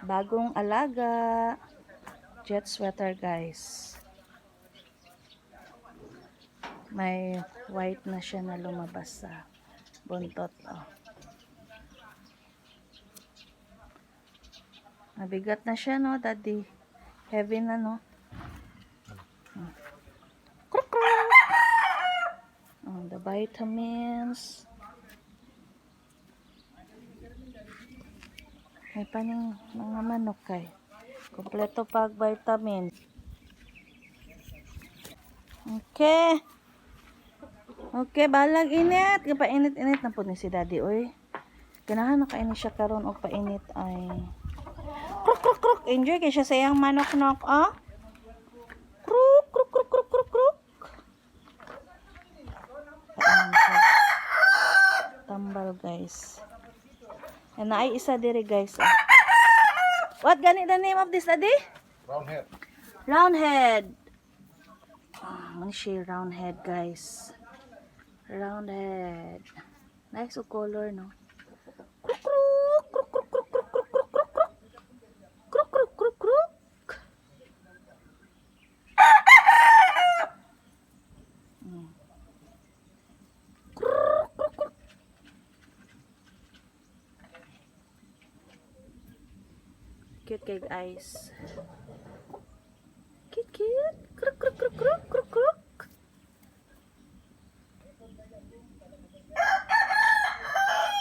Bagong alaga. Jet sweater, guys. May white na siya na lumabas sa buntot. Oh. Mabigat na siya, no, daddy? Heavy na, no? Oh, the vitamins. May paning mga manok kay. Kompleto pag vitamin. Okay. Okay, balag init. Painit-init na po ni si daddy, oy. Ganahan nakainit siya karon og painit ay. Kruk kruk kruk. Enjoy kay siya sayang manok-nok, ah. Kruk kruk kruk kruk kruk kruk. Tambal, guys. And ay isa diri, guys. Ah. What gani the name of this, daddy? Roundhead. Roundhead. Ah, man siya roundhead, guys. Roundhead. Nice o color, no? Kruk kruk kruk kruk kruk kruk kruk kruk kruk kruk. Kruk kruk kruk kruk. Kruk kruk kruk. Cute kay eyes. Cute cute. Kruk kruk kruk kruk kruk kruk.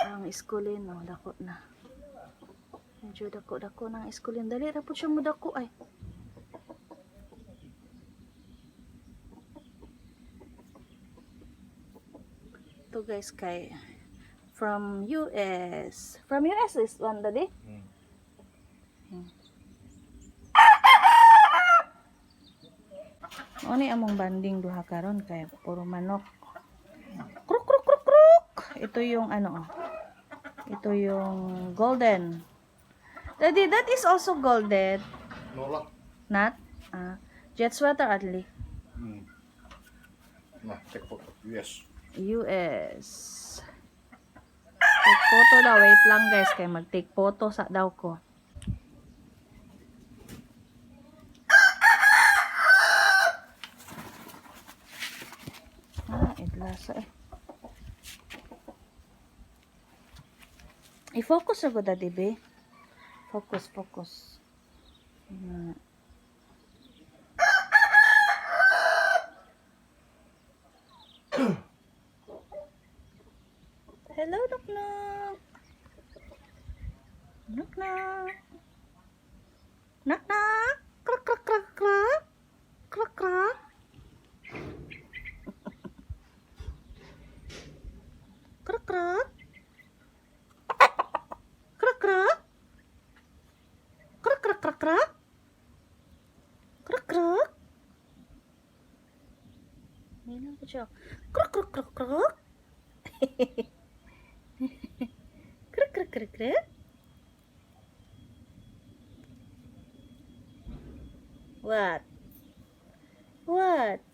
Ang iskulin, no, dako na. Medyo dako-dako ng iskulin. Dali, rapot siya mo dako, ay. Ito, guys, kay from US. From US is one, daddy? Ano among banding duha karon kay puro manok. Kruk kruk kruk kruk. Ito yung ano, oh. Ito yung golden. Daddy, that is also golden. Nola. Not? Jet sweater, Adli. Nah, check photo. US. US. Take photo daw. Wait lang, guys. Kaya mag-take photo sa daw ko. Idlasa eh. I-focus ako, daddy, be. Focus, focus. Hello, knock-knock. Knock-knock. Knock-knock. Kruk, kruk, kruk, kruk. Kruk, kruk. Kruk, kruk. Kruk, kruk. Kruk, kruk, kruk, kruk. Kruk, kruk. Minum ko siya. Kruk, kruk, kruk, kruk. Kruk, kruk, kruk, kruk. What? What?